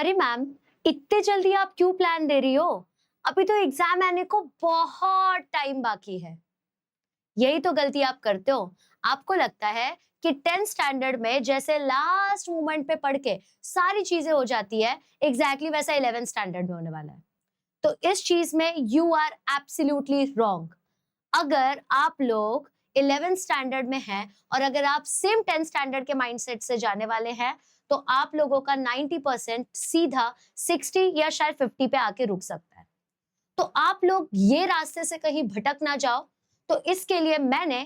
अरे मैम, इतने जल्दी आप क्यों प्लान दे रही हो? अभी तो एग्जाम आने को बहुत टाइम बाकी है। यही तो गलती आप करते हो। आपको लगता है कि 10th स्टैंडर्ड में जैसे लास्ट मोमेंट पे पढ़ के सारी चीजें हो जाती है, एग्जैक्टली वैसा 11th स्टैंडर्ड में होने वाला है। तो इस चीज में यू आर एब्सोल्युटली रॉन्ग। अगर आप लोग 11th स्टैंडर्ड में हैं और अगर आप सेम 10th स्टैंडर्ड के माइंडसेट से जाने वाले हैं, तो आप लोगों का 90% सीधा 60 या शायद 50 पे आके रुक सकता है। तो आप लोग ये रास्ते से कहीं भटक ना जाओ। तो इसके लिए मैंने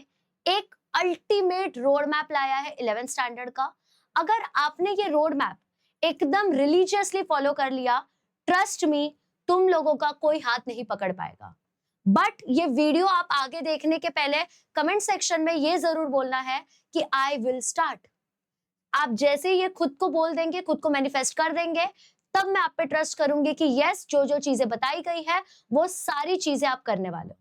एक अल्टीमेट रोड मैप लाया है 11th स्टैंडर्ड का। अगर आपने ये रोड मैप एकदम रिलीजियसली फॉलो कर लिया, ट्रस्ट मी, तुम लोगों का कोई हाथ नहीं पकड़ पाएगा। बट ये वीडियो आप आगे देखने के पहले कमेंट सेक्शन में ये जरूर बोलना है कि आई विल स्टार्ट। आप जैसे ये खुद को बोल देंगे, खुद को मैनिफेस्ट कर देंगे, तब मैं आप पे ट्रस्ट करूंगी कि यस, जो जो चीजें बताई गई है वो सारी चीजें आप करने वाले हो।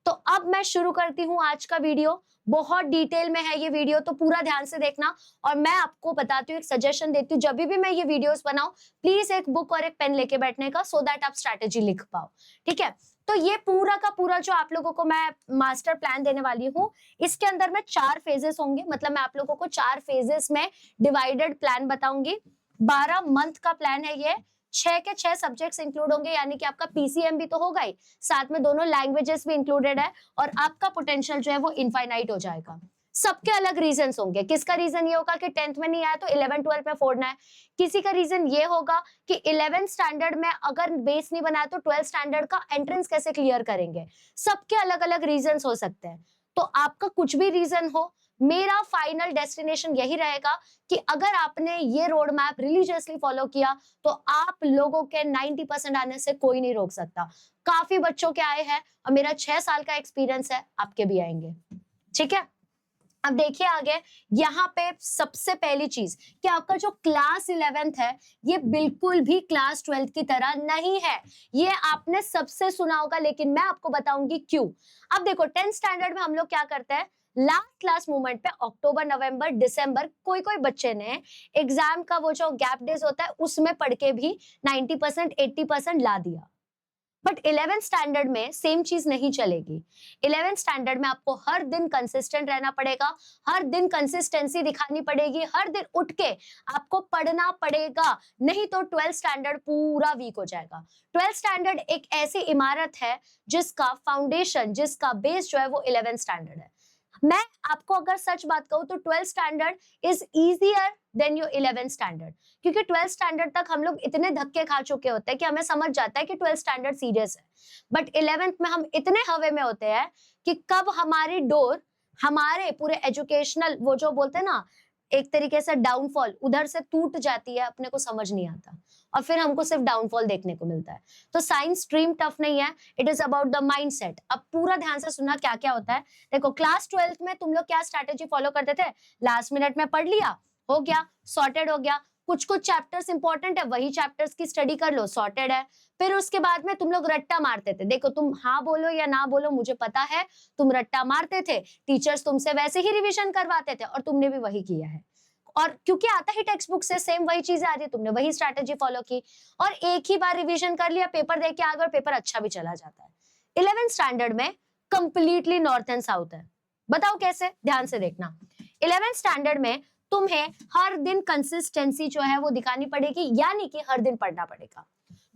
तो अब मैं शुरू करती हूँ आज का वीडियो। बहुत डिटेल में है ये वीडियो, तो पूरा ध्यान से देखना। और मैं आपको बताती हूँ, एक सजेशन देती हूँ, जब भी मैं ये वीडियोस बनाऊं, प्लीज एक बुक और एक पेन लेके बैठने का, सो दैट आप स्ट्रैटेजी लिख पाओ। ठीक है? तो ये पूरा का पूरा जो आप लोगों को मैं मास्टर प्लान देने वाली हूँ, इसके अंदर में 4 फेजेस होंगे। मतलब मैं आप लोगों को 4 फेजेस में डिवाइडेड प्लान बताऊंगी। 12 मंथ का प्लान है ये। 6 के 6 सब्जेक्ट्स इंक्लूड होंगे, यानी कि आपका पीसीएम भी तो होगा ही, साथ में दोनों लैंग्वेजेस भी इंक्लूडेड है, और आपका पोटेंशियल जो है वो इनफाइनाइट हो जाएगा। सबके अलग रीजंस होंगे। किसका रीजन ये होगा कि 10th में नहीं आया तो 11 12 में फोड़ना है। किसी का रीजन ये होगा कि 11th स्टैंडर्ड में अगर बेस नहीं बनाया तो 12th स्टैंडर्ड का एंट्रेंस कैसे क्लियर करेंगे। सबके अलग अलग रीजंस हो सकते हैं। तो आपका कुछ भी रीजन हो, मेरा फाइनल डेस्टिनेशन यही रहेगा कि अगर आपने ये रोड मैप रिलीजियसली फॉलो किया, तो आप लोगों के 90% आने से कोई नहीं रोक सकता। काफी बच्चों के आए हैं और मेरा 6 साल का एक्सपीरियंस है, आपके भी आएंगे। ठीक है? अब देखिए आगे। यहाँ पे सबसे पहली चीज कि आपका जो क्लास 11th है, ये बिल्कुल भी क्लास 12th की तरह नहीं है। ये आपने सबसे सुना होगा, लेकिन मैं आपको बताऊंगी क्यों। अब देखो, 10th स्टैंडर्ड में हम लोग क्या करते हैं, लास्ट मोमेंट पे अक्टूबर नवंबर दिसंबर कोई कोई बच्चे ने एग्जाम का वो जो गैप डेज होता है उसमें पढ़ के भी 90% 80% ला दिया। बट 11th स्टैंडर्ड में सेम चीज नहीं चलेगी। 11th स्टैंडर्ड में आपको हर दिन कंसिस्टेंट रहना पड़ेगा, हर दिन कंसिस्टेंसी दिखानी पड़ेगी, हर दिन उठ के आपको पढ़ना पड़ेगा, नहीं तो 12th स्टैंडर्ड पूरा वीक हो जाएगा। 12th स्टैंडर्ड एक ऐसी इमारत है जिसका फाउंडेशन, जिसका बेस जो है वो 11th स्टैंडर्ड है। मैं आपको अगर सच बात कहूं तो 12th standard is easier than your 11th standard, क्योंकि 12th स्टैंडर्ड तक हम लोग इतने धक्के खा चुके होते हैं कि हमें समझ जाता है कि 12th स्टैंडर्ड सीरियस है। बट 11th में हम इतने हवे में होते हैं कि कब हमारी डोर, हमारे पूरे एजुकेशनल वो जो बोलते हैं ना, एक तरीके से डाउनफॉल उधर से टूट जाती है, अपने को समझ नहीं आता, और फिर हमको सिर्फ डाउनफॉल देखने को मिलता है। तो साइंस स्ट्रीम टफ नहीं है, it is about the mindset. अब पूरा ध्यान से सुनना क्या क्या होता है। देखो, क्लास 12th में तुम लोग क्या स्ट्रैटेजी फॉलो करते थे, लास्ट मिनट में पढ़ लिया, हो गया, सॉर्टेड हो गया। कुछ कुछ चैप्टर्स इंपॉर्टेंट है, वही चैप्टर्स की स्टडी कर लो, सॉर्टेड है। फिर उसके बाद में तुम लोग रट्टा मारते थे। देखो, तुम हाँ बोलो या ना बोलो मुझे पता है, तुम रट्टा मारते थे, टीचर्स तुमसे वैसे ही रिवीजन करवाते थे और तुमने भी वही किया है। और क्योंकि आता ही टेक्स्ट बुक से सेम वही चीजें आ रही है, तुमने वही स्ट्रैटेजी फॉलो की और एक ही बार रिवीजन कर लिया, पेपर दे के आ गए और पेपर अच्छा भी चला जाता है। 11th स्टैंडर्ड में कंप्लीटली नॉर्थ एंड साउथ है। बताओ कैसे, ध्यान से देखना। 11th स्टैंडर्ड में तुम्हें हर दिन कंसिस्टेंसी जो है वो दिखानी पड़ेगी, यानी कि हर दिन पढ़ना पड़ेगा।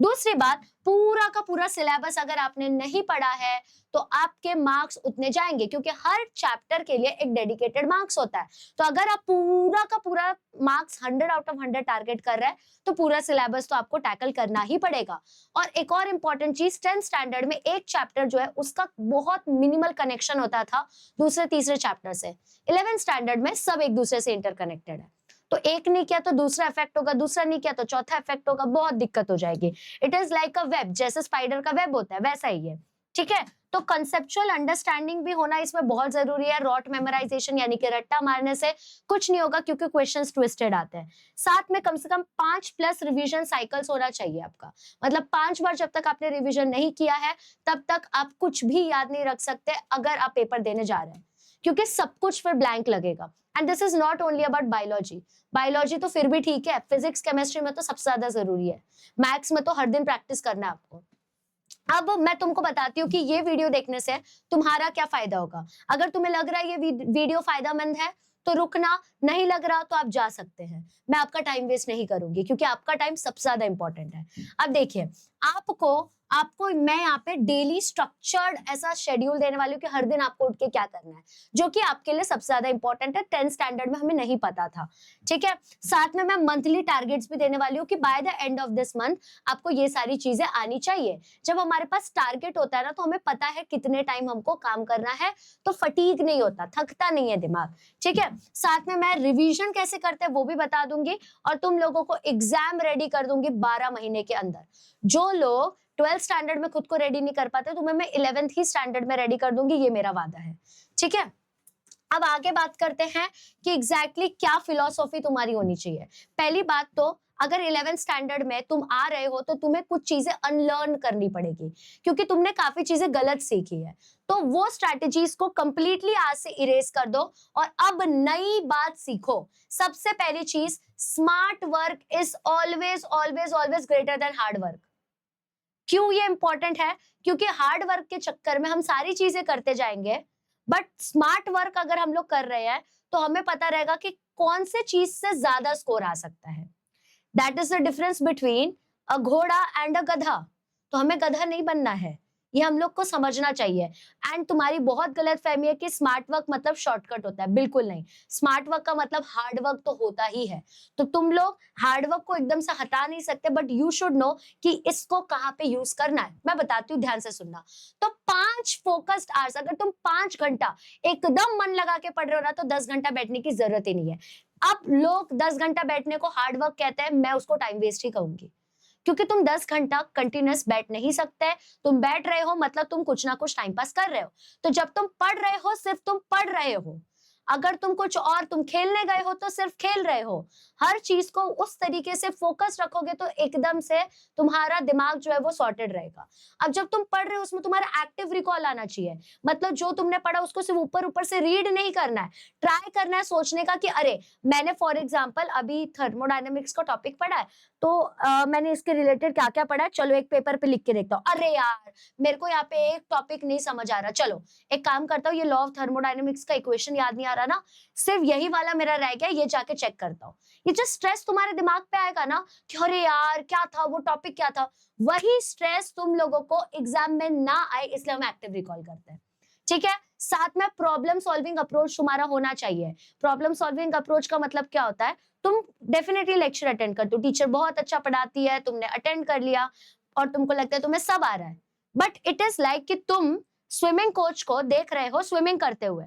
दूसरी बात, पूरा का पूरा सिलेबस अगर आपने नहीं पढ़ा है तो आपके मार्क्स उतने जाएंगे, क्योंकि हर चैप्टर के लिए एक डेडिकेटेड मार्क्स होता है। तो अगर आप पूरा का पूरा मार्क्स 100 आउट ऑफ 100 टारगेट कर रहे हैं तो पूरा सिलेबस तो आपको टैकल करना ही पड़ेगा। और एक और इंपॉर्टेंट चीज, 10th स्टैंडर्ड में एक चैप्टर जो है उसका बहुत मिनिमल कनेक्शन होता था दूसरे तीसरे चैप्टर से। 11th स्टैंडर्ड में सब एक दूसरे से इंटरकनेक्टेड है। तो एक नहीं किया तो दूसरा इफेक्ट होगा, दूसरा नहीं किया तो चौथा इफेक्ट होगा, बहुत दिक्कत हो जाएगी। It is like a web, जैसे स्पाइडर का वेब होता है वैसा ही है। ठीक है? तो कंसेप्चुअल अंडरस्टैंडिंग भी होना इसमें बहुत जरूरी है। रॉट मेमोराइजेशन यानी कि रट्टा मारने से कुछ नहीं होगा, क्योंकि क्वेश्चंस ट्विस्टेड आते हैं। साथ में कम से कम 5+ रिवीजन साइकिल्स होना चाहिए आपका। मतलब 5 बार जब तक आपने रिवीजन नहीं किया है तब तक आप कुछ भी याद नहीं रख सकते अगर आप पेपर देने जा रहे हैं। क्योंकि सब कुछ फिर ब्लैंक लगेगा। And this is not only about biology, biology तो फिर भी ठीक है, फिजिक्स केमिस्ट्री में तो सबसे ज्यादा जरूरी है, मैथ्स में तो हर दिन प्रैक्टिस करना है आपको। अब मैं तुमको बताती हूँ कि ये वीडियो देखने से तुम्हारा क्या फायदा होगा। अगर तुम्हें लग रहा है ये वीडियो फायदामंद है तो रुकना, नहीं लग रहा तो आप जा सकते हैं। मैं आपका टाइम वेस्ट नहीं करूंगी क्योंकि आपका टाइम सबसे ज्यादा इंपॉर्टेंट है। अब देखिए, आपको आपको मैं यहाँ पे डेली स्ट्रक्चर्ड ऐसा शेड्यूल देने वाली हूँ कि हर दिन आपको उठ के क्या करना है, जो कि आपके लिए सबसे ज्यादा इंपॉर्टेंट है। 10th स्टैंडर्ड में हमें नहीं पता था, ठीक है। साथ में मैं मंथली टारगेट्स भी देने वाली हूँ कि by the end of this month आपको ये सारी चीजें आनी चाहिए। जब हमारे पास टारगेट होता है ना, तो हमें पता है कितने टाइम हमको काम करना है, तो फटीग नहीं होता, थकता नहीं है दिमाग, ठीक है। साथ में मैं रिवीजन कैसे करते हैं वो भी बता दूंगी, और तुम लोगों को एग्जाम रेडी कर दूंगी 12 महीने के अंदर। जो लोग 12th स्टैंडर्ड में खुद को रेडी नहीं कर पाते, तुम्हें मैं 11th ही स्टैंडर्ड में रेडी कर दूंगी, ये मेरा वादा है, ठीक है। अब आगे बात करते हैं कि एग्जैक्टली क्या फिलॉसफी तुम्हारी होनी चाहिए। पहली बात तो, अगर 11th स्टैंडर्ड में तुम आ रहे हो तो तुम्हें कुछ चीजें अनलर्न करनी पड़ेगी, क्योंकि तुमने काफी चीजें गलत सीखी है। तो वो स्ट्रैटेजीज को कंप्लीटली आज से इरेज कर दो और अब नई बात सीखो। सबसे पहली चीज, smart work is always always always greater than hard work. क्यों ये इंपॉर्टेंट है? क्योंकि हार्ड वर्क के चक्कर में हम सारी चीजें करते जाएंगे, बट स्मार्ट वर्क अगर हम लोग कर रहे हैं तो हमें पता रहेगा कि कौन से चीज से ज्यादा स्कोर आ सकता है। That is the difference between a घोड़ा एंड अ गधा। तो हमें गधा नहीं बनना है, ये हम लोग को समझना चाहिए। एंड तुम्हारी बहुत गलत फहमी है कि स्मार्ट वर्क मतलब शॉर्टकट होता है, बिल्कुल नहीं। स्मार्ट वर्क का मतलब हार्ड वर्क तो होता ही है। तो तुम लोग हार्ड वर्क को एकदम से हटा नहीं सकते, बट यू शुड नो कि इसको कहाँ पे यूज करना है। मैं बताती हूँ, ध्यान से सुनना। तो 5 फोकस्ड आवर्स, अगर तुम 5 घंटा एकदम मन लगा के पढ़ रहे हो ना, तो 10 घंटा बैठने की जरूरत ही नहीं है। अब लोग 10 घंटा बैठने को हार्ड वर्क कहते हैं, मैं उसको टाइम वेस्ट ही कहूंगी, क्योंकि तुम 10 घंटा कंटिन्यूअस बैठ नहीं सकते। तुम बैठ रहे हो मतलब तुम कुछ ना कुछ टाइम पास कर रहे हो। तो जब तुम पढ़ रहे हो, सिर्फ तुम पढ़ रहे हो। अगर तुम कुछ और, तुम खेलने गए हो तो सिर्फ खेल रहे हो। हर चीज को उस तरीके से फोकस रखोगे तो एकदम से तुम्हारा दिमाग जो है वो सॉर्टेड रहेगा। अब जब तुम पढ़ रहे हो उसमें तुम्हारा एक्टिव रिकॉल आना चाहिए, मतलब जो तुमने पढ़ा उसको सिर्फ ऊपर ऊपर से रीड नहीं करना है, ट्राई करना है सोचने का कि अरे मैंने फॉर एग्जाम्पल अभी थर्मोडायनेमिक्स का टॉपिक पढ़ा है, तो मैंने इसके रिलेटेड क्या क्या पढ़ा है, चलो एक पेपर पे लिख के देखता हूँ। अरे यार मेरे को यहाँ पे एक टॉपिक नहीं समझ आ रहा, चलो एक काम करता हूँ, ये लॉ ऑफ थर्मोडायनेमिक्स का इक्वेशन याद नहीं आ रहा ना, सिर्फ यही वाला मेरा रह गया, ये जाके चेक करता हूँ। ये जो स्ट्रेस तुम्हारे दिमाग पे आएगा ना कि अरे यार क्या था वो टॉपिक, क्या था, वही स्ट्रेस तुम लोगों को एग्जाम में ना आए, इसलिए हम एक्टिव रिकॉल करते हैं, ठीक है। साथ में प्रॉब्लम सॉल्विंग अप्रोच तुम्हारा होना चाहिए। प्रॉब्लम सॉल्विंग अप्रोच का मतलब क्या होता है, तुम डेफिनेटली लेक्चर अटेंड करते हो, टीचर बहुत अच्छा पढ़ाती है, तुमने अटेंड कर लिया और तुमको लगता है तुम्हें सब आ रहा है, बट इट इज लाइक कि तुम स्विमिंग कोच को देख रहे हो स्विमिंग करते हुए,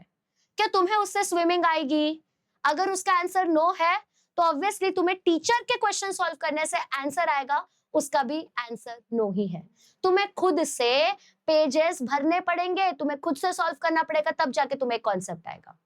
क्या तुम्हें उससे स्विमिंग आएगी? अगर उसका आंसर नो है तो ऑब्वियसली तुम्हें टीचर के क्वेश्चन सॉल्व करने से आंसर आएगा, उसका भी आंसर नो ही है। तुम्हें खुद से पेजेस भरने पड़ेंगे, तुम्हें खुद से सॉल्व करना पड़ेगा, तब जाके तुम्हें कॉन्सेप्ट आएगा,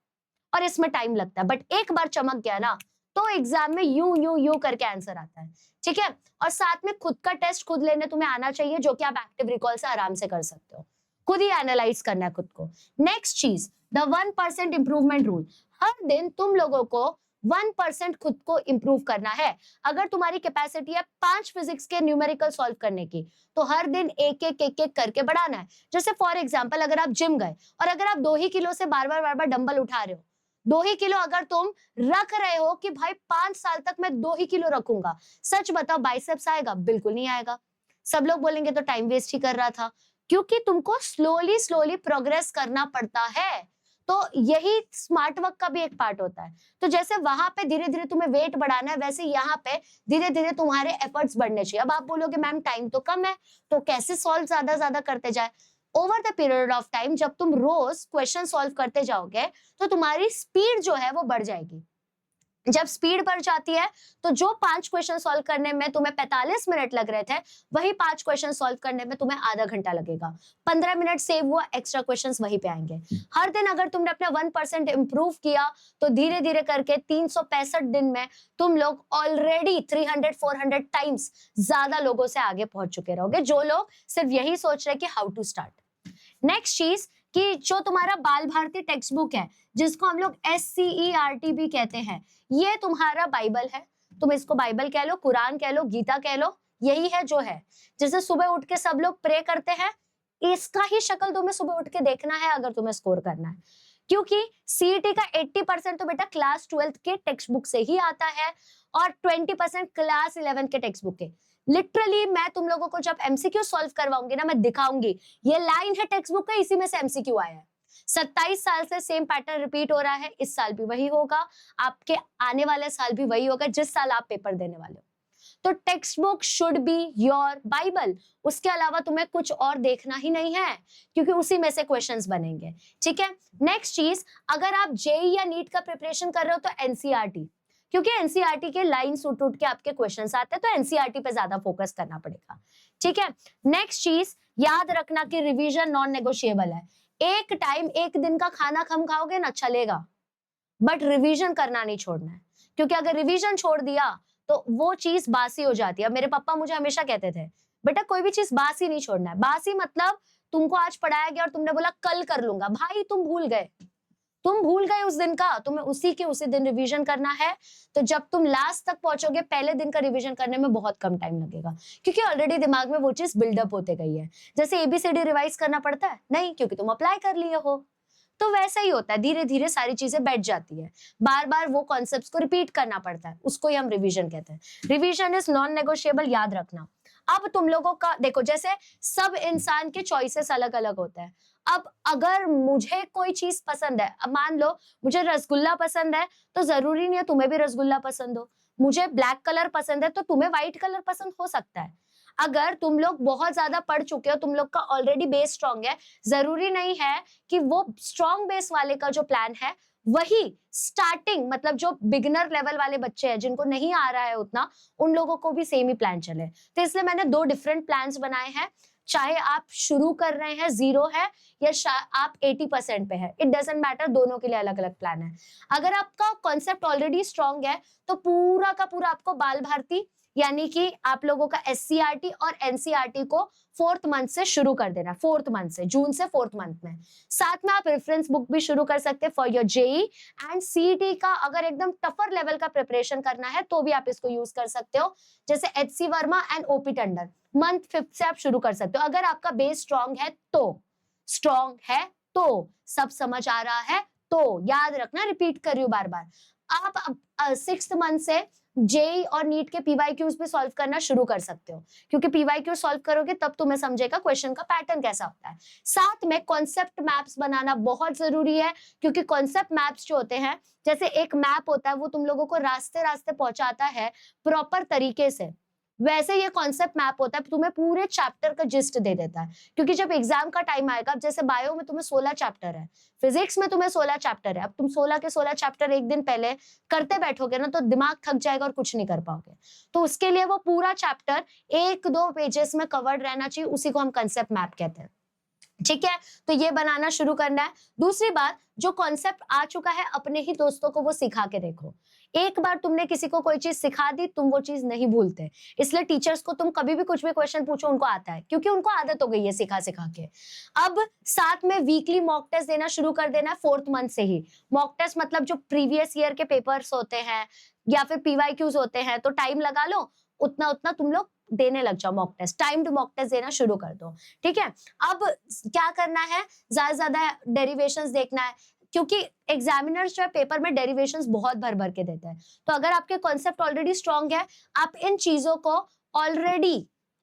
और इसमें टाइम लगता है, बट एक बार चमक गया ना तो एग्जाम में यू यू यू करके आंसर आता है, ठीक है। और साथ में खुद का टेस्ट खुद लेने तुम्हें आना चाहिए, जो कि आप एक्टिव रिकॉल से आराम से कर सकते हो, खुद ही एनालाइज करना है खुद को। नेक्स्ट चीज, द 1% इंप्रूवमेंट रूल। हर दिन तुम लोगों को 1% खुद को इंप्रूव करना है। अगर तुम्हारी कैपेसिटी है 5 फिजिक्स के न्यूमेरिकल सॉल्व करने की, तो हर दिन एक एक एक एक करके बढ़ाना है। जैसे फॉर एग्जांपल, अगर आप जिम गए और अगर आप 2 ही किलो से बार बार डंबल उठा रहे हो, 2 ही किलो अगर तुम रख रहे हो कि भाई 5 साल तक मैं 2 ही किलो रखूंगा, सच बताओ बाइसेप्स आएगा? बिल्कुल नहीं आएगा। सब लोग बोलेंगे तो टाइम वेस्ट ही कर रहा था, क्योंकि तुमको स्लोली स्लोली प्रोग्रेस करना पड़ता है। तो यही स्मार्ट वर्क का भी एक पार्ट होता है। तो जैसे वहां पे धीरे धीरे तुम्हें वेट बढ़ाना है, वैसे यहाँ पे धीरे धीरे तुम्हारे एफर्ट्स बढ़ने चाहिए। अब आप बोलोगे मैम टाइम तो कम है, तो कैसे सॉल्व ज्यादा ज्यादा करते जाए? Over the period of time जब तुम रोज क्वेश्चन सॉल्व करते जाओगे तो तुम्हारी स्पीड जो है वो बढ़ जाएगी। जब स्पीड बढ़ जाती है तो जो 5 क्वेश्चन सॉल्व करने में तुम्हें 45 मिनट लग रहे थे, वही 5 क्वेश्चन सॉल्व करने में तुम्हें आधा घंटा लगेगा। 15 मिनट सेव हुआ, एक्स्ट्रा क्वेश्चंस वहीं पे आएंगे। हर दिन अगर तुमने अपना 1% इंप्रूव किया तो धीरे धीरे करके 365 दिन में तुम लोग ऑलरेडी 300-400 टाइम्स ज्यादा लोगों से आगे पहुंच चुके रहोगे, जो लोग सिर्फ यही सोच रहे कि हाउ टू स्टार्ट। नेक्स्ट चीज, कि जो तुम्हारा बाल भारती टेक्स्ट बुक है, जिसको हम लोग SCERT भी कहते हैं, ये तुम्हारा बाइबल है। तुम इसको बाइबल कह लो, कुरान कह लो, गीता कह लो, यही है जो है। जैसे सुबह उठ के सब लोग प्रे करते हैं, इसका ही शक्ल तुम्हें सुबह उठ के देखना है अगर तुम्हें स्कोर करना है, क्योंकि सीईटी का 80% तो बेटा क्लास 12 के टेक्स्ट बुक से ही आता है और 20% क्लास 11 के टेक्स्ट बुक के। लिटरली मैं तुम लोगों को जब एमसीक्यू सॉल्व करवाऊंगी ना, मैं दिखाऊंगी ये लाइन है टेक्स्ट बुक का, इसी में से एमसीक्यू आया है। 27 साल से सेम पैटर्न रिपीट हो रहा है, इस साल भी वही होगा, आपके आने वाले साल भी वही होगा जिस साल आप पेपर देने वाले हो। तो text book should be your Bible, उसके अलावा तुम्हें कुछ और देखना ही नहीं है, क्योंकि उसी में से क्वेश्चंस बनेंगे। ठीक है, नेक्स्ट चीज, अगर आप जेई या नीट का प्रिपरेशन कर रहे हो तो एनसीईआरटी, क्योंकि एनसीईआरटी के लाइन उठ उठ के आपके क्वेश्चंस आते हैं, तो एनसीईआरटी पे ज्यादा फोकस करना पड़ेगा। ठीक है, नेक्स्ट चीज याद रखना कि रिवीजन नॉन नेगोशिएबल है। एक टाइम एक दिन का खाना कम खाओगे ना चलेगा, बट रिवीजन करना नहीं छोड़ना है, क्योंकि अगर रिवीजन छोड़ दिया तो वो चीज बासी हो जाती है। मेरे पापा मुझे हमेशा कहते थे, बेटा कोई भी चीज बासी नहीं छोड़ना है। बासी मतलब तुमको आज पढ़ाया गया और तुमने बोला कल कर लूंगा, भाई तुम भूल गए उस दिन का, तुम्हें उसी के उसी दिन रिवीजन करना है। तो जब तुम लास्ट तक पहुंचोगे, पहले दिन का रिवीजन करने में बहुत कम टाइम लगेगा, क्योंकि ऑलरेडी दिमाग में वो चीज बिल्डअप होते गई है। जैसे एबीसीडी रिवाइज करना पड़ता है, नहीं, क्योंकि तुम अप्लाई कर लिए हो। तो वैसा ही होता है, धीरे धीरे सारी चीजें बैठ जाती है, बार बार वो कॉन्सेप्ट्स को रिपीट करना पड़ता है, उसको ही हम रिवीजन कहते हैं। रिवीजन इज नॉन नेगोशिएबल, याद रखना। अब तुम लोगों का देखो, जैसे सब इंसान के चॉइसेस अलग अलग होते हैं। अब अगर मुझे कोई चीज पसंद है, अब मान लो मुझे रसगुल्ला पसंद है, तो जरूरी नहीं है तुम्हें भी रसगुल्ला पसंद हो। मुझे ब्लैक कलर पसंद है तो तुम्हें व्हाइट कलर पसंद हो सकता है। अगर तुम लोग बहुत ज्यादा पढ़ चुके हो, तुम लोग का ऑलरेडी बेस स्ट्रांग है, जरूरी नहीं है कि वो स्ट्रांग बेस वाले का जो प्लान है वही स्टार्टिंग, मतलब जो बिगिनर लेवल वाले बच्चे हैं जिनको नहीं आ रहा है उतना, उन लोगों को भी सेम ही प्लान चले। तो इसलिए मैंने 2 डिफरेंट प्लान्स बनाए हैं। चाहे आप शुरू कर रहे हैं, 0 है, या आप 80% पे है, इट डजंट मैटर, दोनों के लिए अलग अलग प्लान है। अगर आपका कॉन्सेप्ट ऑलरेडी स्ट्रांग है तो पूरा का पूरा आपको बाल भारती यानी कि आप लोगों का एससीईआरटी और एनसीईआरटी को 4th मंथ से शुरू कर देना, 4th मंथ से, जून से 4th मंथ में। साथ में आप रेफरेंस बुक भी शुरू कर सकते हैं for your JEE and CET का। अगर एकदम टफर लेवल का प्रिपरेशन करना है तो भी आप इसको यूज कर सकते हो, जैसे HC Verma and OP Tandon, month 5th से आप शुरू कर सकते हो। अगर आपका बेस स्ट्रांग है तो सब समझ आ रहा है तो, याद रखना, रिपीट कर रही हूं बार बार। आप 6th मंथ से जेई और नीट के पीवाईक्यूज भी सॉल्व करना शुरू कर सकते हो, क्योंकि पीवाईक्यू सॉल्व करोगे तब तुम्हें समझेगा क्वेश्चन का पैटर्न कैसा होता है। साथ में कॉन्सेप्ट मैप्स बनाना बहुत जरूरी है, क्योंकि कॉन्सेप्ट मैप्स जो होते हैं, जैसे एक मैप होता है वो तुम लोगों को रास्ते रास्ते पहुंचाता है प्रॉपर तरीके से, वैसे ये कॉन्सेप्ट मैप होता है, तुम्हें पूरे चैप्टर का जिस्ट दे देता है। क्योंकि जब एग्जाम का टाइम आएगा, अब जैसे बायो में तुम्हें 16 चैप्टर है, फिजिक्स में तुम्हें 16 चैप्टर है, अब तुम 16 के 16 चैप्टर एक दिन पहले करते बैठोगे ना तो दिमाग थक जाएगा और कुछ नहीं कर पाओगे। तो उसके लिए वो पूरा चैप्टर 1-2 पेजेस में कवर्ड रहना चाहिए, उसी को हम कॉन्सेप्ट मैप कहते हैं। ठीक है, तो ये बनाना शुरू करना है। दूसरी बात, जो कॉन्सेप्ट आ चुका है अपने ही दोस्तों को वो सिखा के देखो। एक बार तुमने किसी को कोई चीज सिखा दी, तुम वो चीज नहीं भूलते, इसलिए टीचर्स को तुम कभी भी कुछ भी क्वेश्चन पूछो, उनको आता है, क्योंकि उनको आदत हो गई है सिखा सिखा के। अब साथ में वीकली मॉक टेस्ट देना शुरू कर देना है 4th मंथ से ही। मॉक टेस्ट मतलब जो प्रीवियस ईयर के पेपर्स होते हैं या फिर पीवाईक्यूज होते हैं, तो टाइम लगा लो, उतना उतना तुम लोग देने लग जाओ mock test, timed mock test देना शुरू कर दो। ठीक है, अब क्या करना है, ज्यादा ज्यादा डेरिवेशंस देखना है, क्योंकि एग्जामिनर्स जो है पेपर में डेरिवेशंस बहुत भर भर के देते हैं। तो अगर आपके कॉन्सेप्ट ऑलरेडी स्ट्रांग है, आप इन चीजों को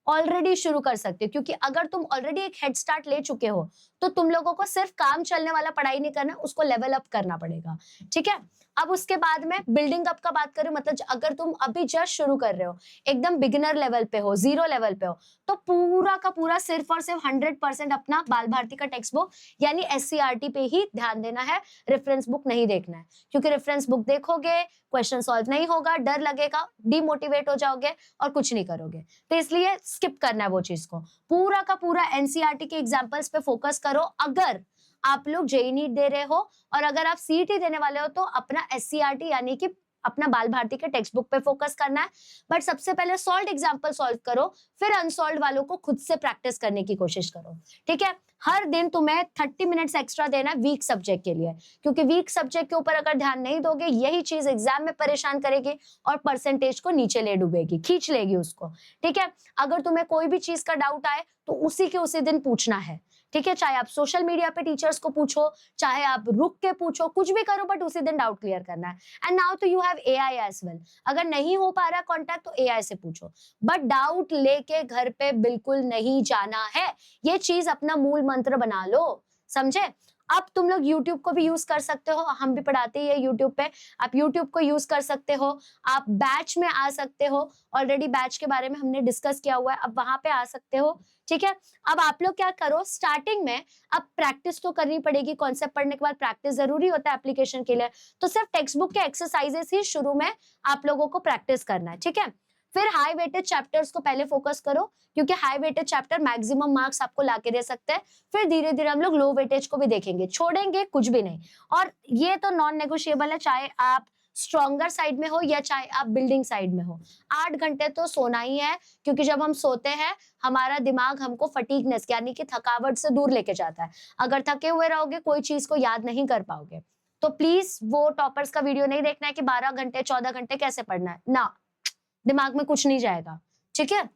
ऑलरेडी शुरू कर सकते हो, क्योंकि अगर तुम ऑलरेडी एक हेड स्टार्ट ले चुके हो तो तुम लोगों को सिर्फ काम चलने वाला पढ़ाई नहीं करना, उसको लेवल अप करना पड़ेगा। ठीक है, अब उसके बाद में बिल्डिंग अप का बात करूं, मतलब अगर तुम अभी जस्ट शुरू कर रहे हो, एकदम बिगिनर लेवल पे हो, 0 लेवल पे हो, तो पूरा का पूरा सिर्फ और सिर्फ 100% अपना बाल भारती का टेक्स्ट बुक यानी एससीईआरटी पे ही ध्यान देना है, रेफरेंस बुक नहीं देखना है। क्योंकि रेफरेंस बुक देखोगे, क्वेश्चन सॉल्व नहीं होगा, डर लगेगा, डिमोटिवेट हो जाओगे और कुछ नहीं करोगे। तो इसलिए स्किप करना है वो चीज को। पूरा का पूरा एनसीईआरटी के एग्जांपल्स पे फोकस करो। अगर आप लोग जेईई नीट दे रहे हो और अगर आप सीईटी देने वाले हो तो अपना एससीईआरटी यानी कि अपना बाल भारती के टेक्स्ट बुक पे फोकस करना है, बट सबसे पहले सॉल्व एग्जाम्पल सॉल्व करो, फिर अनसॉल्व वालों को खुद से प्रैक्टिस करने की कोशिश करो। ठीक है, हर दिन तुम्हें 30 मिनट्स एक्स्ट्रा देना है वीक सब्जेक्ट के लिए, क्योंकि वीक सब्जेक्ट के ऊपर अगर ध्यान नहीं दोगे यही चीज एग्जाम में परेशान करेगी और परसेंटेज को नीचे ले डूबेगी, खींच लेगी उसको। ठीक है, अगर तुम्हें कोई भी चीज का डाउट आए तो उसी के उसी दिन पूछना है। ठीक है, चाहे आप सोशल मीडिया पे टीचर्स को पूछो, चाहे आप रुक के पूछो, कुछ भी करो, बट उसी दिन डाउट क्लियर करना है। एंड नाउ तो you have AI as well, अगर नहीं हो पा रहा कांटेक्ट तो एआई से पूछो, बट डाउट लेके घर पे बिल्कुल नहीं जाना है। ये चीज अपना मूल मंत्र बना लो, समझे। अब तुम लोग YouTube को भी यूज कर सकते हो, हम भी पढ़ाते ही है YouTube पे, आप YouTube को यूज कर सकते हो, आप बैच में आ सकते हो, ऑलरेडी बैच के बारे में हमने डिस्कस किया हुआ है, अब वहां पे आ सकते हो। ठीक है, अब आप लोग क्या करो, स्टार्टिंग में अब प्रैक्टिस तो करनी पड़ेगी, कॉन्सेप्ट पढ़ने के बाद प्रैक्टिस जरूरी होता है एप्लीकेशन के लिए, तो सिर्फ टेक्स्ट बुक के एक्सरसाइजेस ही शुरू में आप लोगों को प्रैक्टिस करना है। ठीक है, फिर हाई वेटेड चैप्टर्स को पहले फोकस करो, क्योंकि high weighted chapter maximum marks आपको लाके दे सकते हैं। फिर धीरे धीरे हम लोग लो वेटेज को भी देखेंगे, छोड़ेंगे कुछ भी नहीं। और ये तो नॉन नेगोशिएबल है, चाहे आप स्ट्रॉन्गर साइड में हो या चाहे आप बिल्डिंग साइड में हो, 8 घंटे तो सोना ही है, क्योंकि जब हम सोते हैं हमारा दिमाग हमको फटीगनेस यानी कि थकावट से दूर लेके जाता है। अगर थके हुए रहोगे कोई चीज को याद नहीं कर पाओगे। तो प्लीज वो टॉपर्स का वीडियो नहीं देखना है कि 12 घंटे 14 घंटे कैसे पढ़ना है ना, दिमाग में कुछ नहीं जाएगा। ठीक है,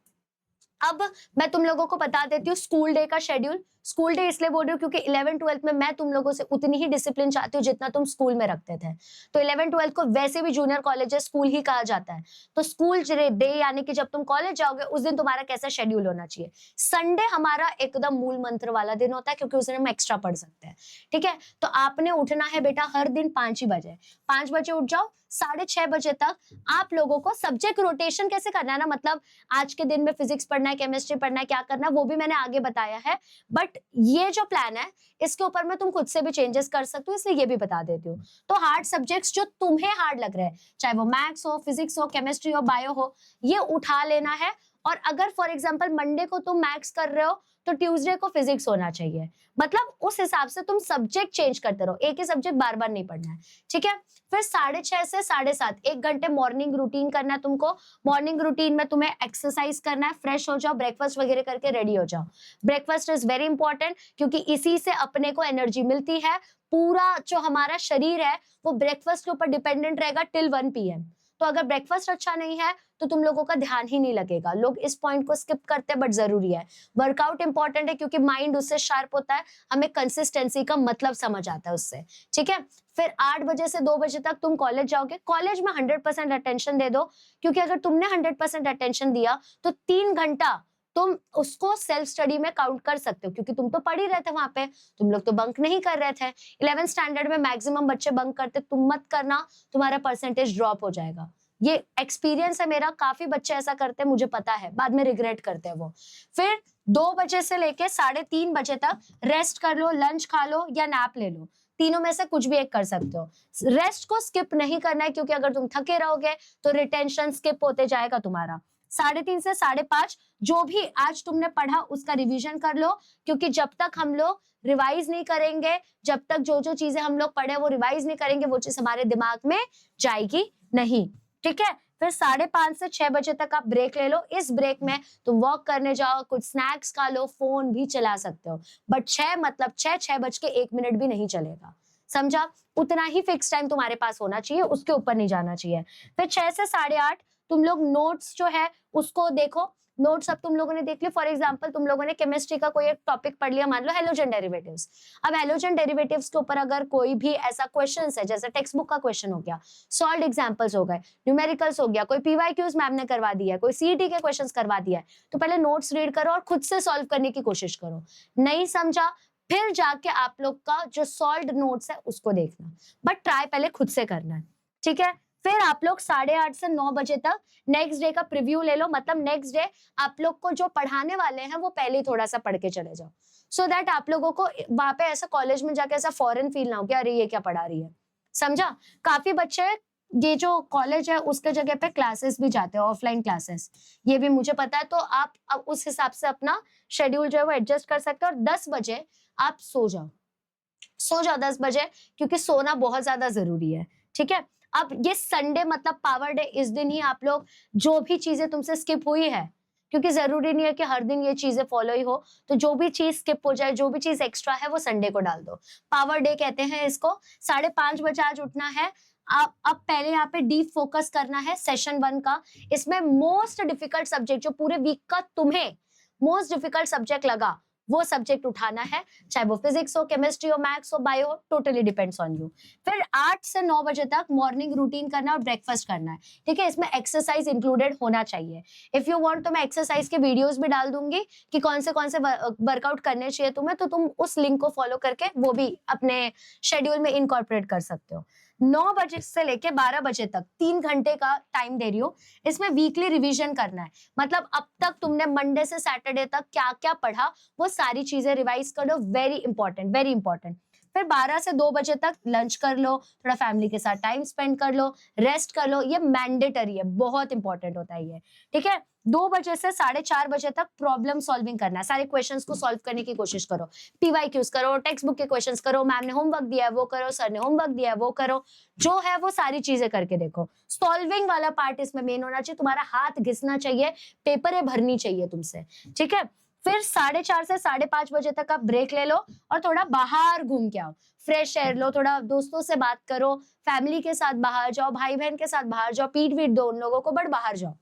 अब मैं तुम लोगों को बता देती हूँ स्कूल डे का शेड्यूल। स्कूल डे इसलिए बोल रही हूँ क्योंकि 11 12 में मैं तुम लोगों से उतनी ही डिसिप्लिन चाहती हूँ जितना तुम स्कूल में रखते थे। तो 11 12 को वैसे भी जूनियर कॉलेज स्कूल ही कहा जाता है। तो स्कूल डे यानी कि जब तुम कॉलेज जाओगे उस दिन तुम्हारा कैसा शेड्यूल होना चाहिए। संडे हमारा एकदम मूल मंत्र वाला दिन होता है, क्योंकि उस दिन हम एक्स्ट्रा पढ़ सकते हैं। ठीक है, तो आपने उठना है बेटा हर दिन 5 ही बजे, 5 बजे उठ जाओ, 6:30 बजे तक आप लोगों को सब्जेक्ट रोटेशन कैसे करना है ना, मतलब आज के दिन में फिजिक्स पढ़ना है, केमिस्ट्री पढ़ना है, क्या करना है वो भी मैंने आगे बताया है, बट ये जो प्लान है इसके ऊपर मैं तुम खुद से भी चेंजेस कर सकते हो, इसलिए ये भी बता देती हूँ। तो हार्ड सब्जेक्ट्स जो तुम्हें हार्ड लग रहे हैं, चाहे वो मैथ्स हो, फिजिक्स हो, केमिस्ट्री हो, बायो हो, ये उठा लेना है। और अगर फॉर एग्जाम्पल मंडे को तुम मैथ्स कर रहे हो तो ट्यूसडे को फिजिक्स होना चाहिए, मतलब उस हिसाब से तुम सब्जेक्ट चेंज करते रहो, एक ही सब्जेक्ट बार बार नहीं पढ़ना है। ठीक है, फिर 6:30 से 7:30 1 घंटे मॉर्निंग रूटीन करना है तुमको। मॉर्निंग रूटीन में तुम्हें एक्सरसाइज करना है, फ्रेश हो जाओ, ब्रेकफास्ट वगैरह करके रेडी हो जाओ। ब्रेकफास्ट इज वेरी इंपॉर्टेंट, क्योंकि इसी से अपने को एनर्जी मिलती है। पूरा जो हमारा शरीर है वो ब्रेकफास्ट के ऊपर डिपेंडेंट रहेगा टिल 1 PM। तो अगर ब्रेकफास्ट अच्छा नहीं है तो तुम लोगों का ध्यान ही नहीं लगेगा। लोग इस पॉइंट को स्किप करते हैं, बट जरूरी है। वर्कआउट इंपॉर्टेंट है, क्योंकि माइंड उससे शार्प होता है, हमें कंसिस्टेंसी का मतलब समझ आता है उससे। ठीक है, फिर 8 बजे से 2 बजे तक तुम कॉलेज जाओगे। कॉलेज में 100% अटेंशन दे दो, क्योंकि अगर तुमने 100% अटेंशन दिया तो 3 घंटा तुम उसको सेल्फ स्टडी में काउंट कर सकते हो, क्योंकि तुम तो पढ़ ही रहे थे वहां पे, तुम लोग तो बंक नहीं कर रहे थे। 11th स्टैंडर्ड में मैक्सिमम बच्चे बंक करते, तुम मत करना, तुम्हारा परसेंटेज ड्रॉप हो जाएगा। ये एक्सपीरियंस है मेरा, काफी बच्चे ऐसा करते हैं, मुझे पता है, बाद में रिग्रेट करते हैं वो। फिर 2 बजे से लेके 3:30 बजे तक रेस्ट कर लो, लंच खा लो या नैप ले लो, तीनों में से कुछ भी एक कर सकते हो। रेस्ट को स्किप नहीं करना है, क्योंकि अगर तुम थके रहोगे तो रिटेंशन स्किप होते जाएगा तुम्हारा। 3:30 से 5:30 जो भी आज तुमने पढ़ा उसका रिवीजन कर लो, क्योंकि जब तक हम लोग रिवाइज नहीं करेंगे, जब तक जो जो चीजें हम लोग पढ़े वो रिवाइज नहीं करेंगे, वो चीज हमारे दिमाग में जाएगी नहीं। ठीक है, फिर 5:30 से 6 बजे तक आप ब्रेक ले लो। इस ब्रेक में तुम वॉक करने जाओ, कुछ स्नैक्स खा लो, फोन भी चला सकते हो, बट 6 मतलब 6:01 भी नहीं चलेगा, समझा। उतना ही फिक्स टाइम तुम्हारे पास होना चाहिए, उसके ऊपर नहीं जाना चाहिए। फिर 6 से 8:30 तुम लोग नोट्स जो है उसको देखो। नोट्स अब तुम लोगों ने देख लिया, फॉर एग्जांपल तुम लोगों ने केमिस्ट्री का कोई एक टॉपिक पढ़ लिया, मान लो हैलोजन डेरिवेटिव्स। अब हैलोजन डेरिवेटिव्स के ऊपर अगर कोई भी ऐसा क्वेश्चन है, जैसे टेक्स्ट बुक का क्वेश्चन हो गया, सॉल्व्ड एग्जांपल्स हो गए, न्यूमेरिकल्स हो गया, कोई पीवाईक्यूज मैम ने करवा दिया है, कोई सीईटी के क्वेश्चंस करवा दिया है, तो पहले नोट्स रीड करो और खुद से सॉल्व करने की कोशिश करो। नहीं समझा, फिर जाके आप लोग का जो सॉल्व्ड नोट्स है उसको देखना, बट ट्राई पहले खुद से करना है। ठीक है, फिर आप लोग 8:30 से 9 बजे तक नेक्स्ट डे का प्रीव्यू ले लो, मतलब नेक्स्ट डे आप लोग को जो पढ़ाने वाले हैं वो पहले ही थोड़ा सा पढ़ के चले जाओ, सो दैट आप लोगों को वहां पे ऐसा कॉलेज में जाके ऐसा फॉरेन फील ना हो कि अरे ये क्या पढ़ा रही है, समझा। काफी बच्चे ये जो कॉलेज है उसके जगह पे क्लासेस भी जाते हैं, ऑफलाइन क्लासेस, ये भी मुझे पता है। तो आप अब उस हिसाब से अपना शेड्यूल जो है वो एडजस्ट कर सकते हो। और 10 बजे आप सो जाओ 10 बजे, क्योंकि सोना बहुत ज्यादा जरूरी है। ठीक है, अब ये संडे मतलब पावर डे, इस दिन ही आप लोग जो भी चीजें तुमसे स्किप हुई है, क्योंकि जरूरी नहीं है कि हर दिन ये चीजें फॉलो ही हो, तो जो भी चीज स्किप हो जाए, जो भी चीज एक्स्ट्रा है वो संडे को डाल दो। पावर डे कहते हैं इसको। 5:30 बजे आज उठना है। आप अब पहले यहाँ पे डीप फोकस करना है सेशन 1 का। इसमें मोस्ट डिफिकल्ट सब्जेक्ट जो पूरे वीक का तुम्हें मोस्ट डिफिकल्ट सब्जेक्ट लगा, वो सब्जेक्ट उठाना है, चाहे वो फिजिक्स हो, केमिस्ट्री हो, मैथ्स हो, बायो हो, टोटली डिपेंड्स ऑन यू। फिर 8 से 9 बजे तक मॉर्निंग रूटीन करना और ब्रेकफास्ट करना है, ठीक है। इसमें एक्सरसाइज इंक्लूडेड होना चाहिए। इफ यू वांट तो मैं एक्सरसाइज के वीडियोस भी डाल दूंगी कि कौन से वर्कआउट करने चाहिए तुम्हें, तो तुम उस लिंक को फॉलो करके वो भी अपने शेड्यूल में इनकॉर्पोरेट कर सकते हो। 9 बजे से लेके 12 बजे तक 3 घंटे का टाइम दे रही हूँ। इसमें वीकली रिवीजन करना है, मतलब अब तक तुमने मंडे से सैटरडे तक क्या क्या पढ़ा वो सारी चीजें रिवाइज कर लो। Very important, very important. फिर 12 से 2 बजे तक लंच कर लो, थोड़ा फैमिली के साथ टाइम स्पेंड कर लो, रेस्ट कर लो। ये मैंडेटरी है, बहुत इंपॉर्टेंट होता है ये, ठीक है। 2 बजे से 4:30 बजे तक प्रॉब्लम सॉल्विंग करना है। सारे क्वेश्चंस को सॉल्व करने की कोशिश करो, पीवाईक्यूज करो, टेक्स्ट बुक के क्वेश्चंस करो, मैम ने होमवर्क दिया है वो करो, सर ने होमवर्क दिया है वो करो, जो है वो सारी चीजें करके देखो। सॉल्विंग वाला पार्ट इसमें मेन होना चाहिए, तुम्हारा हाथ घिसना चाहिए, पेपरें भरनी चाहिए तुमसे, ठीक है। फिर 4:30 से 5:30 बजे तक आप ब्रेक ले लो और थोड़ा बाहर घूम के आओ, फ्रेश एयर लो, थोड़ा दोस्तों से बात करो, फैमिली के साथ बाहर जाओ, भाई बहन के साथ बाहर जाओ, पीट वीट दो उन लोगों को, बट बाहर जाओ,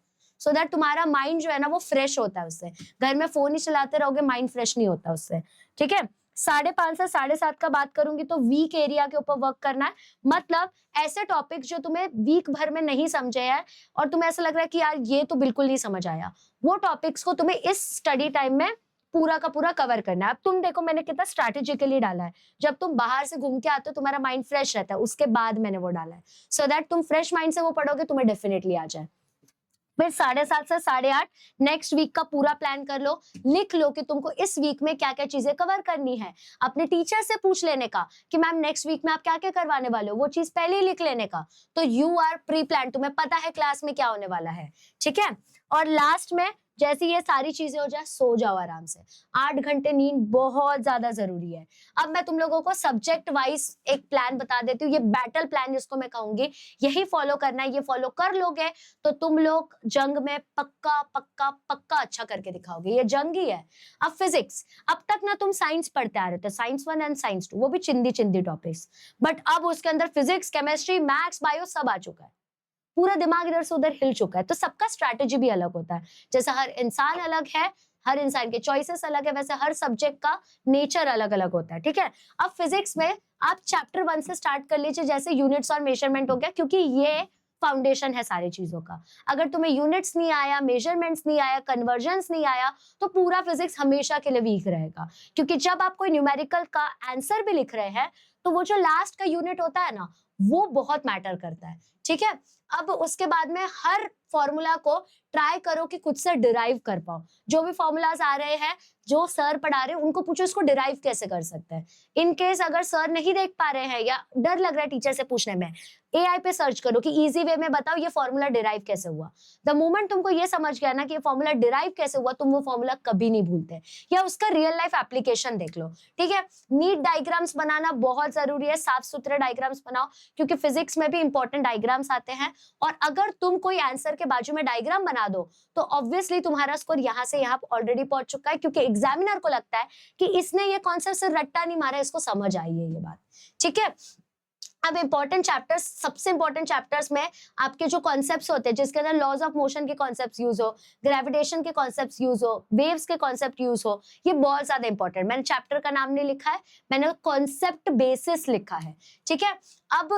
सो दैट तुम्हारा माइंड जो है ना वो फ्रेश होता है उससे। घर में फोन ही चलाते रहोगे, माइंड फ्रेश नहीं होता उससे, ठीक है। 5:30 से 7:30 का बात करूंगी तो वीक एरिया के ऊपर वर्क करना है, मतलब ऐसे टॉपिक जो तुम्हें वीक भर में नहीं समझे है और तुम्हें ऐसा लग रहा है कि यार ये तो बिल्कुल नहीं समझ आया, वो टॉपिक्स को तुम्हें इस स्टडी टाइम में पूरा का पूरा कवर करना है। अब तुम देखो मैंने कितना स्ट्रैटेजिकली डाला है, जब तुम बाहर से घूम के आते हो तुम्हारा माइंड फ्रेश रहता है, उसके बाद मैंने वो डाला है, सो दैट तुम फ्रेश माइंड से वो पढ़ोगे, तुम्हें डेफिनेटली आ जाए। फिर 7:30 से 8:30 नेक्स्ट वीक का पूरा प्लान कर लो, लिख लो कि तुमको इस वीक में क्या क्या चीजें कवर करनी है। अपने टीचर से पूछ लेने का कि मैम नेक्स्ट वीक में आप क्या क्या करवाने वाले हो, वो चीज पहले ही लिख लेने का, तो यू आर प्री प्लान, तुम्हें पता है क्लास में क्या होने वाला है, ठीक है। और लास्ट में जैसे ये सारी चीजें हो जाए, सो जाओ आराम से। 8 घंटे नींद बहुत ज्यादा जरूरी है। अब मैं तुम लोगों को सब्जेक्ट वाइज एक प्लान बता देती हूँ, ये बैटल प्लान जिसको मैं कहूंगी, यही फॉलो करना है। ये फॉलो कर लोगे तो तुम लोग जंग में पक्का पक्का पक्का अच्छा करके दिखाओगे, ये जंग ही है। अब फिजिक्स, अब तक ना तुम साइंस पढ़ते आ रहे थे, साइंस 1 एंड साइंस 2, वो भी चिंदी चिंदी टॉपिक्स, बट अब उसके अंदर फिजिक्स, केमिस्ट्री, मैथ्स, बायो सब आ चुका है, पूरा दिमाग इधर से उधर हिल चुका है। तो सबका स्ट्रैटेजी भी अलग होता है, जैसा हर इंसान अलग है, हर इंसान के चॉइसेस अलग है, वैसे हर सब्जेक्ट का नेचर अलग अलग होता है, ठीक है। अब फिजिक्स में आप चैप्टर 1 से स्टार्ट कर लीजिए, जैसे यूनिट्स और मेजरमेंट हो गया, क्योंकि ये फाउंडेशन है सारी चीजों का। अगर तुम्हें यूनिट्स नहीं आया, मेजरमेंट्स नहीं आया, कन्वर्जन्स नहीं आया, तो पूरा फिजिक्स हमेशा के लिए वीक रहेगा, क्योंकि जब आप कोई न्यूमेरिकल का आंसर भी लिख रहे हैं तो वो जो लास्ट का यूनिट होता है ना, वो बहुत मैटर करता है, ठीक है। अब उसके बाद में हर फॉर्मूला को ट्राई करो कि खुद से डिराइव कर पाओ। जो भी फॉर्मूलाज आ रहे हैं, जो सर पढ़ा रहे हैं, उनको पूछो इसको डिराइव कैसे कर सकते हैं। इन केस अगर सर नहीं देख पा रहे हैं या डर लग रहा है टीचर से पूछने में, एआई पे सर्च करो कि इजी वे में बताओ ये फॉर्मूला डिराइव कैसे हुआ। द मोमेंट तुमको ये समझ गया ना कि ये फॉर्मूला डिराइव कैसे हुआ, तुम वो फॉर्मूला कभी नहीं भूलते, या उसका रियल लाइफ एप्लीकेशन देख लो, ठीक है। नीट डायग्राम्स बनाना बहुत जरूरी है, साफ सुथरे डायग्राम्स बनाओ, क्योंकि फिजिक्स में भी इंपॉर्टेंट डायग्राम्स आते हैं। और अगर तुम कोई आंसर के बाजू में डायग्राम बना दो तो ऑब्वियसली तुम्हारा स्कोर यहाँ से यहाँ ऑलरेडी पहुंच चुका है, क्योंकि एग्जामिनर को लगता है कि इसने ये कॉन्सेप्ट से रट्टा नहीं मारा, इसको समझ आई है ये बात, ठीक है। अब इंपॉर्टेंट चैप्टर्स, सबसे इंपॉर्टेंट चैप्टर्स में आपके जो कॉन्सेप्ट्स होते हैं, जिसके अंदर लॉज ऑफ मोशन के कॉन्सेप्ट्स यूज हो, ग्रेविटेशन के कॉन्सेप्ट्स यूज हो, वेव्स के कॉन्सेप्ट यूज हो, ये बहुत ज्यादा इंपॉर्टेंट। मैंने चैप्टर का नाम नहीं लिखा है, मैंने कॉन्सेप्ट बेसिस लिखा है, ठीक है। अब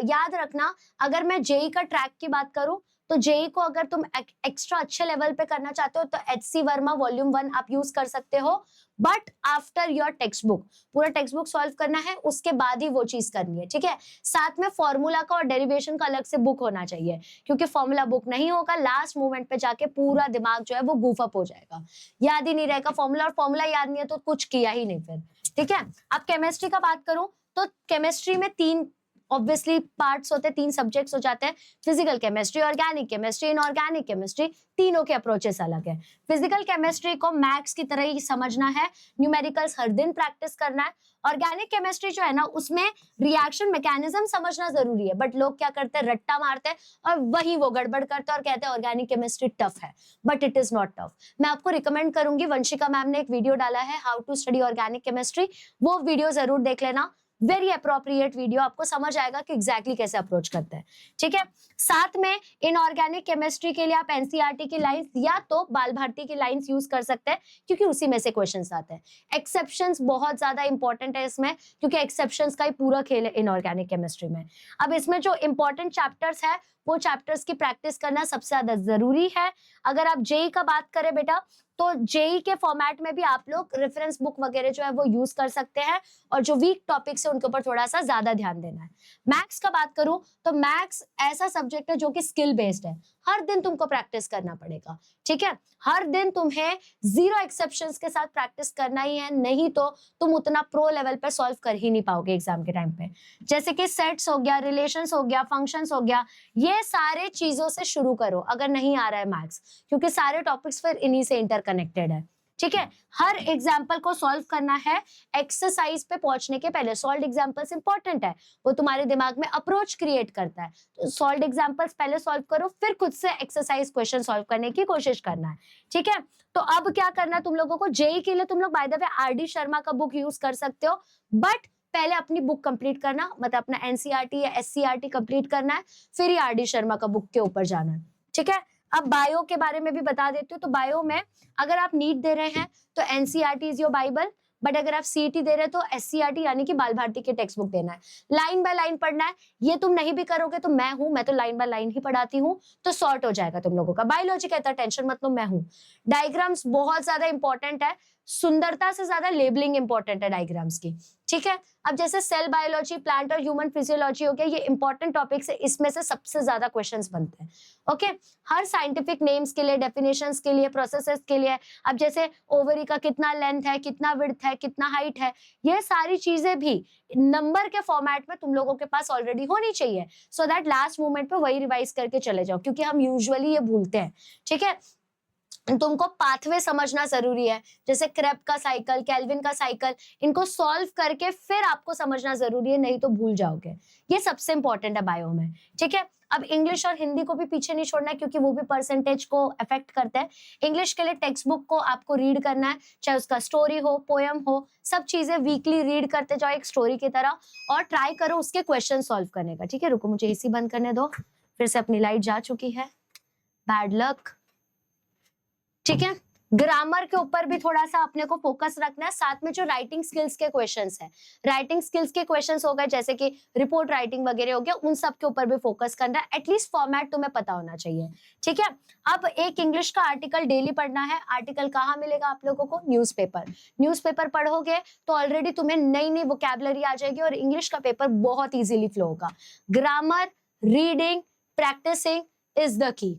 याद रखना, अगर मैं जेई का ट्रैक की बात करूं तो जेई को अगर तुम एक्स्ट्रा अच्छे लेवल पे करना चाहते हो तो एचसी वर्मा वॉल्यूम 1 आप यूज कर सकते हो, but after your text book, पूरा टेक्स्ट बुक सॉल्व करना है, उसके बाद ही वो चीज करनी है, ठीक है। साथ में फॉर्मूला का और डेरिवेशन का अलग से बुक होना चाहिए, क्योंकि फॉर्मूला बुक नहीं होगा, लास्ट मोमेंट पे जाके पूरा दिमाग जो है वो गूफ अप हो जाएगा, याद ही नहीं रहेगा फॉर्मूला, और फॉर्मूला याद नहीं है तो कुछ किया ही नहीं फिर, ठीक है। अब केमिस्ट्री का बात करूं तो केमिस्ट्री में 3 ऑब्वियसली पार्ट्स होते हैं, 3 सब्जेक्ट्स हो जाते हैं, physical chemistry, organic chemistry, inorganic chemistry, तीनों के अप्रोचेस अलग है। फिजिकल केमिस्ट्री को मैथ्स की तरह ही समझना है, न्यूमेरिकल्स हर दिन प्रैक्टिस करना है। ऑर्गेनिक केमिस्ट्री जो है ना, उसमें रिएक्शन मैकेनिज्म समझना जरूरी है, बट लोग क्या करते हैं, रट्टा मारते हैं और वही वो गड़बड़ करते हैं और कहते हैं ऑर्गेनिक केमिस्ट्री टफ है, but it is not tough. मैं आपको रिकमेंड करूंगी, वंशिका मैम ने एक वीडियो डाला है how to study organic chemistry, वो वीडियो जरूर देख लेना, वेरी अप्रोप्रिएट वीडियो, आपको समझ आएगा कि एग्जैक्टली कैसे अप्रोच करते हैं। ठीक है, साथ में इनऑर्गेनिक केमिस्ट्री के लिए आप एनसीईआरटी की लाइंस या तो बाल भारती की लाइंस यूज कर सकते हैं, क्योंकि उसी में से क्वेश्चंस आते हैं। एक्सेप्शंस बहुत ज्यादा इंपॉर्टेंट है इसमें, क्योंकि एक्सेप्शंस का ही पूरा खेल है इनऑर्गेनिक केमिस्ट्री में। अब इसमें जो इंपॉर्टेंट चैप्टर्स है, वो चैप्टर्स की प्रैक्टिस करना सबसे ज्यादा जरूरी है। अगर आप जेई का बात करें बेटा, तो जेई के फॉर्मेट में भी आप लोग रेफरेंस बुक वगैरह जो है वो यूज कर सकते हैं, और जो वीक टॉपिक्स है उनके ऊपर थोड़ा सा ज्यादा ध्यान देना है। मैथ्स का बात करूं तो मैथ्स ऐसा सब्जेक्ट है जो कि स्किल बेस्ड है, हर दिन तुमको प्रैक्टिस करना पड़ेगा। ठीक है, हर दिन तुम्हें 0 एक्सेप्शंस के साथ प्रैक्टिस करना ही है, नहीं तो तुम उतना प्रो लेवल पे सॉल्व कर ही नहीं पाओगे एग्जाम के टाइम पे। जैसे कि सेट्स हो गया, रिलेशंस हो गया, फंक्शंस हो गया, ये सारे चीजों से शुरू करो अगर नहीं आ रहा है मैथ्स, क्योंकि सारे टॉपिक्स फिर इन्हीं से इंटरकनेक्टेड है। ठीक है, हर एग्जाम्पल को सॉल्व करना है एक्सरसाइज पे पहुंचने के पहले। सॉल्व एग्जाम्पल्स इंपॉर्टेंट है, वो तुम्हारे दिमाग में अप्रोच क्रिएट करता है, तो सॉल्व एग्जाम्पल्स पहले सॉल्व करो, फिर खुद से एक्सरसाइज क्वेश्चन सॉल्व करने की कोशिश करना है। ठीक है, तो अब क्या करना है तुम लोगों को, जेई के लिए तुम लोग by the way RD Sharma का बुक यूज कर सकते हो, बट पहले अपनी बुक कंप्लीट करना, मतलब अपना एनसीईआरटी या एससीईआरटी कंप्लीट करना है, फिर ही आरडी शर्मा का बुक के ऊपर जाना है। ठीक है, अब बायो के बारे में भी बता देती हूँ। तो बायो में अगर आप नीट दे रहे हैं तो NCERT is your Bible, but अगर आप सीईटी दे रहे हैं तो एससीईआरटी यानी कि बाल भारती की टेक्स्ट बुक देना है, लाइन बाय लाइन पढ़ना है। ये तुम नहीं भी करोगे तो मैं हूं, मैं तो लाइन बाय लाइन ही पढ़ाती हूँ, तो सॉर्ट हो जाएगा तुम लोगों का। बायोलॉजी कहता है टेंशन मत लो, मैं हूं। डायग्राम्स बहुत ज्यादा इंपॉर्टेंट है, सुंदरता से ज्यादा लेबलिंग इंपॉर्टेंट है डायग्राम्स की। ठीक है, अब जैसे सेल बायोलॉजी, प्लांट और ह्यूमन फिजियोलॉजी हो गया, ये इंपॉर्टेंट टॉपिक्स है, इसमें से सबसे ज्यादा क्वेश्चंस बनते हैं। ओके, हर साइंटिफिक नेम्स के लिए, डेफिनेशंस के लिए, प्रोसेसेस के लिए, अब जैसे ओवरी का कितना लेंथ है, कितना विड्थ है, कितना हाइट है, ये सारी चीजें भी नंबर के फॉर्मेट में तुम लोगों के पास ऑलरेडी होनी चाहिए, सो दैट लास्ट मोमेंट पे वही रिवाइज करके चले जाओ, क्योंकि हम यूजुअली ये भूलते हैं। ठीक है, तुमको पाथवे समझना जरूरी है, जैसे क्रेब का साइकिल, केल्विन का साइकिल, इनको सॉल्व करके फिर आपको समझना जरूरी है, नहीं तो भूल जाओगे। ये सबसे इंपॉर्टेंट है बायो में। ठीक है, अब इंग्लिश और हिंदी को भी पीछे नहीं छोड़ना है, क्योंकि वो भी परसेंटेज को अफेक्ट करते हैं। इंग्लिश के लिए टेक्स्ट बुक को आपको रीड करना है, चाहे उसका स्टोरी हो, पोयम हो, सब चीजें वीकली रीड करते जाओ एक स्टोरी की तरह, और ट्राई करो उसके क्वेश्चन सॉल्व करने का। ठीक है, रुको मुझे एसी बंद करने दो, फिर से अपनी लाइट जा चुकी है, बैड लक। ठीक है, ग्रामर के ऊपर भी थोड़ा सा अपने को फोकस रखना है, साथ में जो राइटिंग स्किल्स के क्वेश्चंस हैं, राइटिंग स्किल्स के क्वेश्चंस हो गए, जैसे कि रिपोर्ट राइटिंग वगैरह हो गया, उन सब के ऊपर भी फोकस करना है, एटलीस्ट फॉर्मेट तुम्हें पता होना चाहिए। ठीक है, अब एक इंग्लिश का आर्टिकल डेली पढ़ना है। आर्टिकल कहाँ मिलेगा आप लोगों को, न्यूज़पेपर। न्यूज़पेपर पढ़ोगे तो ऑलरेडी तुम्हें नई नई वोकैबुलरी आ जाएगी, और इंग्लिश का पेपर बहुत ईजिली फ्लो होगा। Grammar, reading, practicing is the key,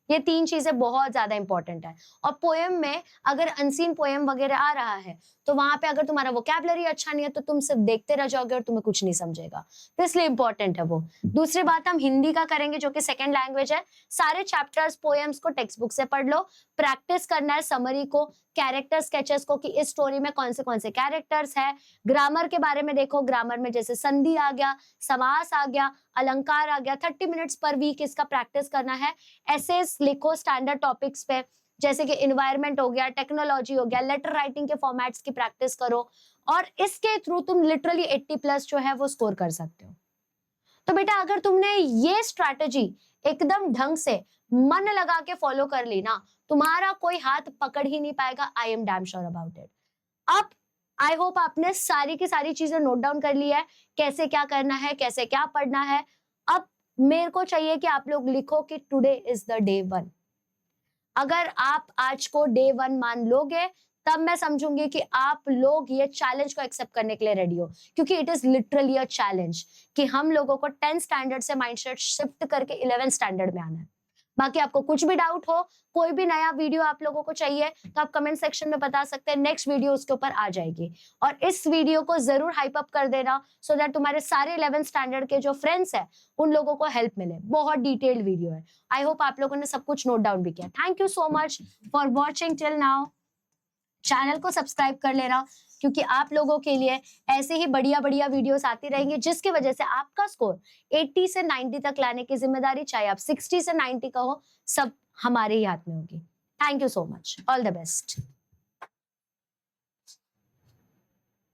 ये 3 चीजें बहुत ज्यादा इंपॉर्टेंट है। और पोएम में अगर अनसीन पोएम वगैरह आ रहा है, तो वहां पे अगर तुम्हारा वोकैबुलरी अच्छा नहीं है तो तुम सिर्फ देखते रह जाओगे और तुम्हें कुछ नहीं समझेगा, तो इसलिए इंपॉर्टेंट है वो। दूसरी बात हम हिंदी का करेंगे, जो कि सेकंड लैंग्वेज है। सारे चैप्टर्स, पोएम्स को टेक्स्ट बुक से पढ़ लो, प्रैक्टिस करना है समरी को, कैरेक्टर स्केचेस को, कि इस स्टोरी में कौन से कैरेक्टर्स है। ग्रामर के बारे में देखो, ग्रामर में जैसे संधि आ गया, समास आ गया, अलंकार आ गया, 30 मिनट्स पर वीक इसका प्रैक्टिस करना है। एसेस लिखो स्टैंडर्ड टॉपिक्स पे, जैसे कि एनवायरनमेंट हो गया, टेक्नोलॉजी हो गया, लेटर राइटिंग के फॉर्मेट्स की प्रैक्टिस करो, और इसके थ्रू तुम लिटरली 80+ जो है वो स्कोर कर सकते हो। तो बेटा अगर तुमने ये स्ट्रैटेजी एकदम ढंग से मन लगा के फॉलो कर ली ना, तुम्हारा कोई हाथ पकड़ ही नहीं पाएगा। I am damn sure about it. अब आई होप आपने सारी की सारी चीजें नोट डाउन कर ली है, कैसे क्या करना है, कैसे क्या पढ़ना है। अब मेरे को चाहिए कि आप लोग लिखो कि टुडे इज द डे 1। अगर आप आज को डे 1 मान लोगे, तब मैं समझूंगी कि आप लोग ये चैलेंज को एक्सेप्ट करने के लिए रेडी हो, क्योंकि it is literally a challenge कि हम लोगों को 10 स्टैंडर्ड से माइंडसेट शिफ्ट करके 11 स्टैंडर्ड में आना है। बाकी आपको कुछ भी डाउट हो, कोई भी नया वीडियो आप लोगों को चाहिए तो आप कमेंट सेक्शन में बता सकते हैं, नेक्स्ट वीडियो उसके ऊपर आ जाएगी। और इस वीडियो को जरूर हाइप अप कर देना सो दैट तुम्हारे सारे 11th स्टैंडर्ड के जो फ्रेंड्स हैं उन लोगों को हेल्प मिले। बहुत डिटेल्ड वीडियो है। आई होप आप लोगों ने सब कुछ नोट डाउन भी किया। Thank you so much for watching till now. Channel को सब्सक्राइब कर लेना क्योंकि आप लोगों के लिए ऐसे ही बढ़िया बढ़िया वीडियोस आती रहेंगी जिसकी वजह से आपका स्कोर 80 से 90 तक लाने की जिम्मेदारी, चाहे आप 60 से 90 का हो, सब हमारे ही हाथ में होगी। Thank you so much, all the best.